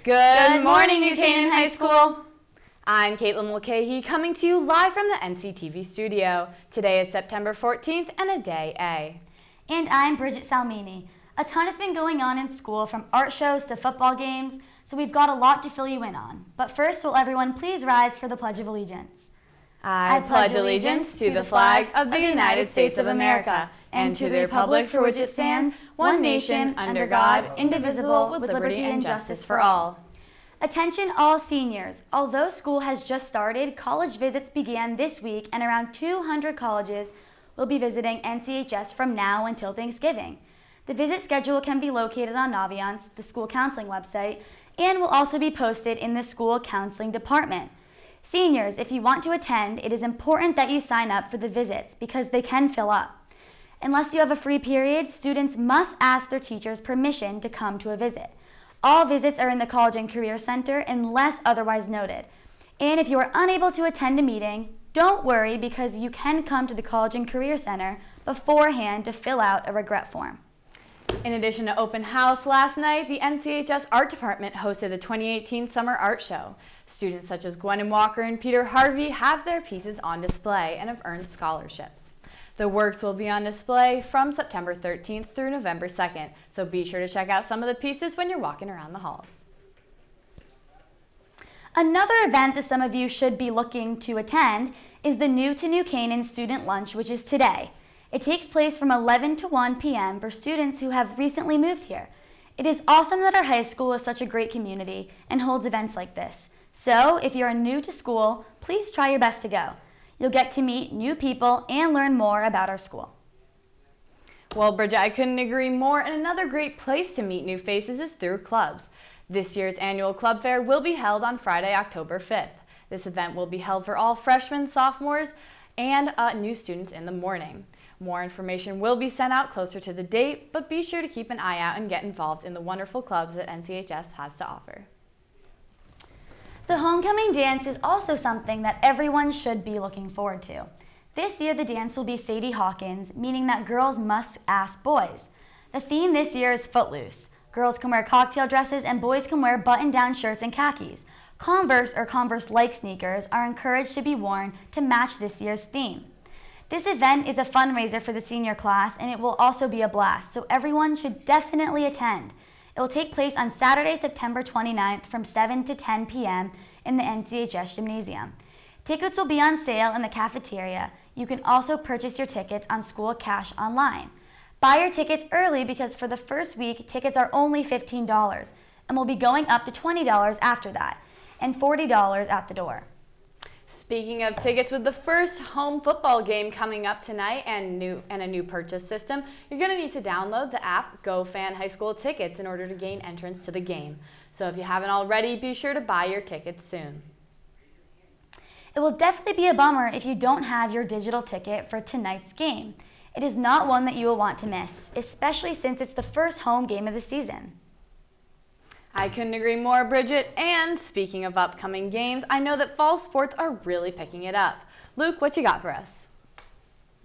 Good morning, New Canaan High School. I'm Caitlin Mulcahy coming to you live from the NCTV studio. Today is September 14th and a day A. And I'm Bridget Salmini. A ton has been going on in school, from art shows to football games, so we've got a lot to fill you in on. But first, will everyone please rise for the Pledge of Allegiance? I pledge allegiance to the flag of the United States of America and to the republic for which it stands, one nation, under God, indivisible, with liberty and justice for all. Attention all seniors. Although school has just started, college visits began this week, and around 200 colleges will be visiting NCHS from now until Thanksgiving. The visit schedule can be located on Naviance, the school counseling website, and will also be posted in the school counseling department. Seniors, if you want to attend, it is important that you sign up for the visits because they can fill up. Unless you have a free period, students must ask their teachers permission to come to a visit. All visits are in the College and Career Center unless otherwise noted. And if you are unable to attend a meeting, don't worry because you can come to the College and Career Center beforehand to fill out a regret form. In addition to open house last night, the NCHS Art Department hosted the 2018 Summer Art Show. Students such as Gwenan Walker and Peter Harvey have their pieces on display and have earned scholarships. The works will be on display from September 13th through November 2nd, so be sure to check out some of the pieces when you're walking around the halls. Another event that some of you should be looking to attend is the New to New Canaan Student Lunch, which is today. It takes place from 11 to 1 p.m. for students who have recently moved here. It is awesome that our high school is such a great community and holds events like this. So if you are new to school, please try your best to go. You'll get to meet new people and learn more about our school. Well, Bridget, I couldn't agree more, and another great place to meet new faces is through clubs. This year's annual club fair will be held on Friday, October 5th. This event will be held for all freshmen, sophomores, and new students in the morning. More information will be sent out closer to the date, but be sure to keep an eye out and get involved in the wonderful clubs that NCHS has to offer. The homecoming dance is also something that everyone should be looking forward to. This year the dance will be Sadie Hawkins, meaning that girls must ask boys. The theme this year is Footloose. Girls can wear cocktail dresses and boys can wear button-down shirts and khakis. Converse or Converse-like sneakers are encouraged to be worn to match this year's theme. This event is a fundraiser for the senior class, and it will also be a blast, so everyone should definitely attend. It will take place on Saturday, September 29th from 7 to 10 p.m. in the NCHS Gymnasium. Tickets will be on sale in the cafeteria. You can also purchase your tickets on School Cash online. Buy your tickets early because for the first week, tickets are only $15 and will be going up to $20 after that and $40 at the door. Speaking of tickets, with the first home football game coming up tonight and a new purchase system, you're going to need to download the app GoFan High School Tickets in order to gain entrance to the game. So if you haven't already, be sure to buy your tickets soon. It will definitely be a bummer if you don't have your digital ticket for tonight's game. It is not one that you will want to miss, especially since it's the first home game of the season. I couldn't agree more, Bridget. And speaking of upcoming games, I know that fall sports are really picking it up. Luke, what you got for us?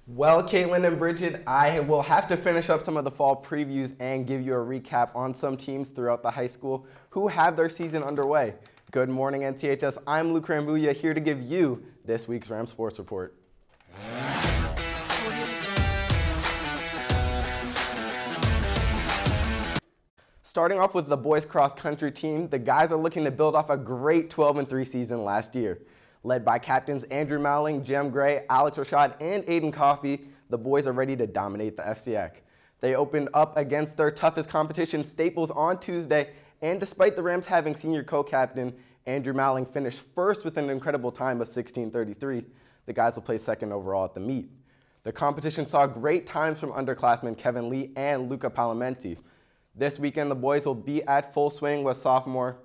Well, Caitlin and Bridget, I will have to finish up some of the fall previews and give you a recap on some teams throughout the high school who have their season underway. Good morning, NCHS. I'm Luke Rambuya, here to give you this week's Ram Sports Report. Starting off with the boys cross country team, the guys are looking to build off a great 12-3 season last year. Led by captains Andrew Mowling, Jem Gray, Alex Rashad, and Aiden Coffey, the boys are ready to dominate the FCX. They opened up against their toughest competition, Staples, on Tuesday, and despite the Rams having senior co-captain Andrew Mowling finished first with an incredible time of 16:33, the guys will place second overall at the meet. The competition saw great times from underclassmen Kevin Lee and Luca Palamenti. This weekend, the boys will be at full swing with sophomore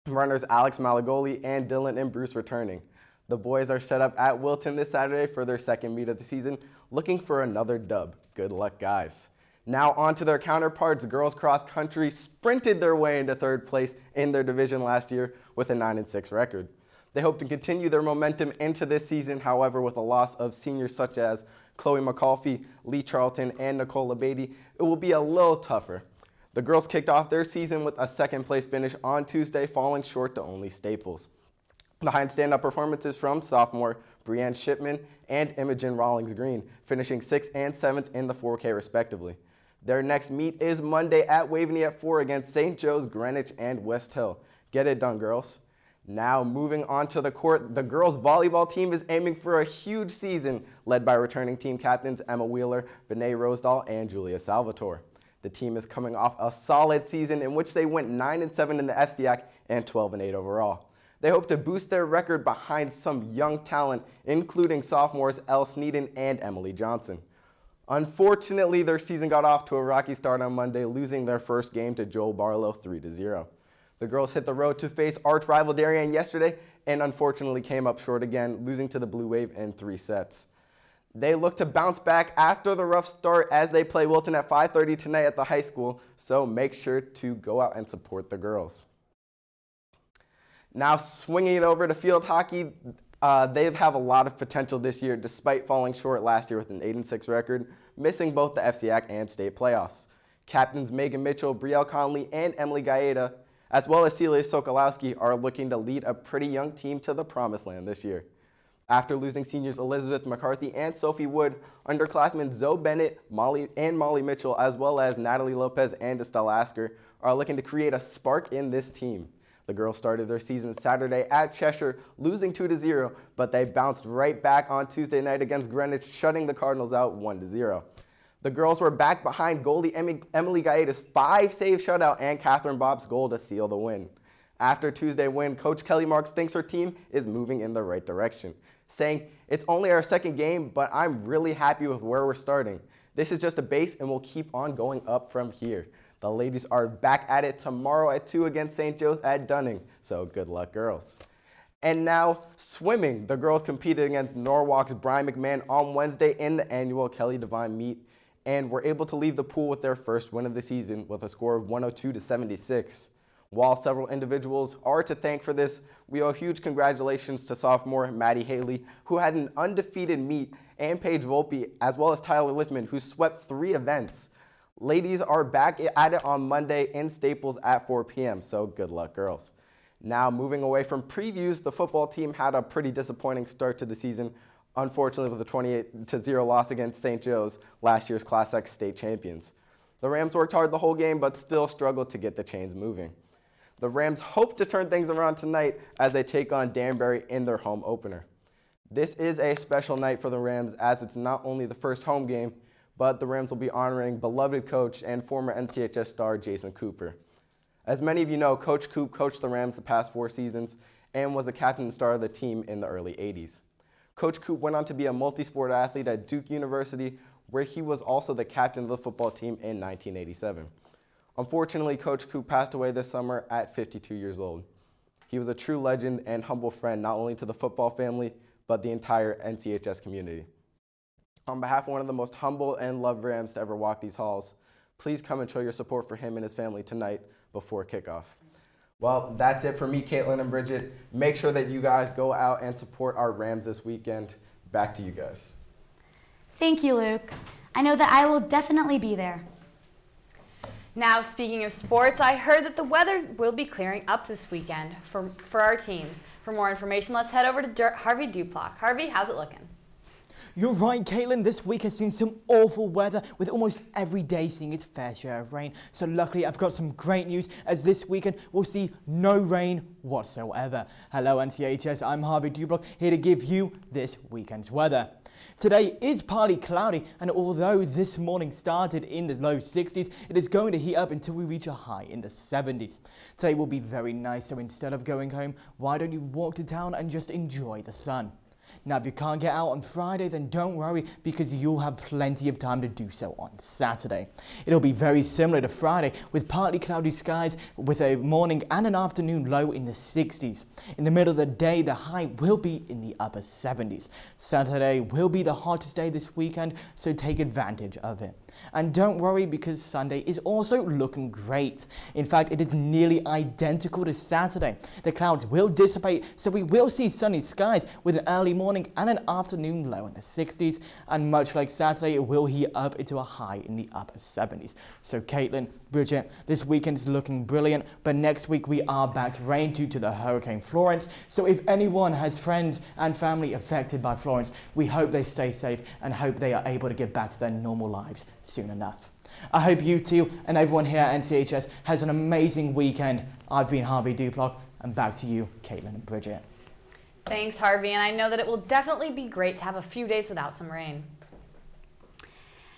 runners Alex Malagoli and Dylan and Bruce returning. The boys are set up at Wilton this Saturday for their second meet of the season, looking for another dub. Good luck, guys. Now on to their counterparts. Girls cross country sprinted their way into third place in their division last year with a 9-6 record. They hope to continue their momentum into this season, however, with a loss of seniors such as Chloe McAuliffe, Lee Charlton, and Nicole Beatty, it will be a little tougher. The girls kicked off their season with a second-place finish on Tuesday, falling short to only Staples. Behind stand-up performances from sophomore Brianne Shipman and Imogen Rawlings-Green, finishing 6th and 7th in the 4K respectively. Their next meet is Monday at Waveney at 4 against St. Joe's, Greenwich, and West Hill. Get it done, girls. Now moving on to the court, the girls volleyball team is aiming for a huge season, led by returning team captains Emma Wheeler, Vinay Rosedal, and Julia Salvatore. The team is coming off a solid season in which they went 9-7 in the FCIAC and 12-8 overall. They hope to boost their record behind some young talent, including sophomores Elle Sneeden and Emily Johnson. Unfortunately, their season got off to a rocky start on Monday, losing their first game to Joel Barlow 3-0. The girls hit the road to face arch rival Darien yesterday and unfortunately came up short again, losing to the Blue Wave in 3 sets. They look to bounce back after the rough start as they play Wilton at 5:30 tonight at the high school, so make sure to go out and support the girls. Now swinging it over to field hockey, they have a lot of potential this year despite falling short last year with an 8-6 record, missing both the FCIAC and state playoffs. Captains Megan Mitchell, Brielle Conley, and Emily Gaeta, as well as Celia Sokolowski, are looking to lead a pretty young team to the promised land this year. After losing seniors Elizabeth McCarthy and Sophie Wood, underclassmen Zoe Bennett, Molly Mitchell, as well as Natalie Lopez and Estella Asker, are looking to create a spark in this team. The girls started their season Saturday at Cheshire, losing 2-0, but they bounced right back on Tuesday night against Greenwich, shutting the Cardinals out 1-0. The girls were back behind goalie Emily Gaeta's 5-save shutout and Catherine Bobb's goal to seal the win. After Tuesday win, Coach Kelly Marks thinks her team is moving in the right direction, saying, "It's only our second game, but I'm really happy with where we're starting. This is just a base and we'll keep on going up from here." The ladies are back at it tomorrow at 2 against St. Joe's at Dunning, so good luck, girls. And now, swimming. The girls competed against Norwalk's Brian McMahon on Wednesday in the annual Kelly Devine meet and were able to leave the pool with their first win of the season with a score of 102-76. While several individuals are to thank for this, we owe huge congratulations to sophomore Maddie Haley, who had an undefeated meet, and Paige Volpe, as well as Tyler Liffman, who swept 3 events. Ladies are back at it on Monday in Staples at 4 p.m., so good luck, girls. Now, moving away from previews, the football team had a pretty disappointing start to the season, unfortunately with a 28-0 loss against St. Joe's, last year's Class X state champions. The Rams worked hard the whole game, but still struggled to get the chains moving. The Rams hope to turn things around tonight as they take on Danbury in their home opener. This is a special night for the Rams as it's not only the first home game, but the Rams will be honoring beloved coach and former NCHS star Jason Cooper. As many of you know, Coach Coop coached the Rams the past 4 seasons and was a captain and star of the team in the early 80s. Coach Coop went on to be a multi-sport athlete at Duke University, where he was also the captain of the football team in 1987. Unfortunately, Coach Coop passed away this summer at 52 years old. He was a true legend and humble friend not only to the football family, but the entire NCHS community. On behalf of one of the most humble and loved Rams to ever walk these halls, please come and show your support for him and his family tonight before kickoff. Well, that's it for me, Caitlin and Bridget. Make sure that you guys go out and support our Rams this weekend. Back to you guys. Thank you, Luke. I know that I will definitely be there. Now, speaking of sports, I heard that the weather will be clearing up this weekend for our teams. For more information, let's head over to Harvey Duplock. Harvey, how's it looking? You're right, Caitlin. This week has seen some awful weather, with almost every day seeing its fair share of rain. So luckily, I've got some great news, as this weekend we'll see no rain whatsoever. Hello, NCHS. I'm Harvey Duplock, here to give you this weekend's weather. Today is partly cloudy, and although this morning started in the low 60s, it is going to heat up until we reach a high in the 70s. Today will be very nice, so instead of going home, why don't you walk to town and just enjoy the sun? Now, if you can't get out on Friday, then don't worry, because you'll have plenty of time to do so on Saturday. It'll be very similar to Friday, with partly cloudy skies with a morning and an afternoon low in the 60s. In the middle of the day, the high will be in the upper 70s. Saturday will be the hottest day this weekend, so take advantage of it. And don't worry, because Sunday is also looking great. In fact, it is nearly identical to Saturday. The clouds will dissipate, so we will see sunny skies with an early morning and an afternoon low in the 60s. And much like Saturday, it will heat up into a high in the upper 70s. So Caitlin, Bridget, this weekend is looking brilliant, but next week we are back to rain due to the Hurricane Florence. So if anyone has friends and family affected by Florence, we hope they stay safe and hope they are able to get back to their normal lives soon enough. I hope you two and everyone here at NCHS has an amazing weekend. I've been Harvey Duplock, and back to you, Caitlin and Bridget. Thanks, Harvey, and I know that it will definitely be great to have a few days without some rain.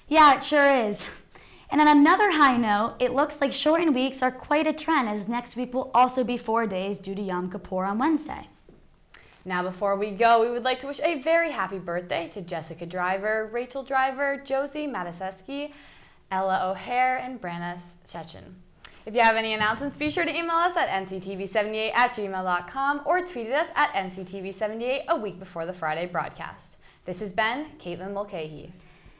Yeah, it sure is. And on another high note, it looks like shortened weeks are quite a trend, as next week will also be 4 days due to Yom Kippur on Wednesday. Now before we go, we would like to wish a very happy birthday to Jessica Driver, Rachel Driver, Josie Mataseski, Ella O'Hare, and Branna Chechen. If you have any announcements, be sure to email us at nctv78@gmail.com or tweet at us at nctv78 a week before the Friday broadcast. This has been Caitlin Mulcahy.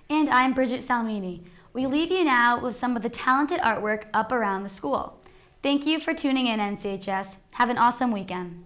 And I'm Bridget Salmini. We leave you now with some of the talented artwork up around the school. Thank you for tuning in, NCHS. Have an awesome weekend.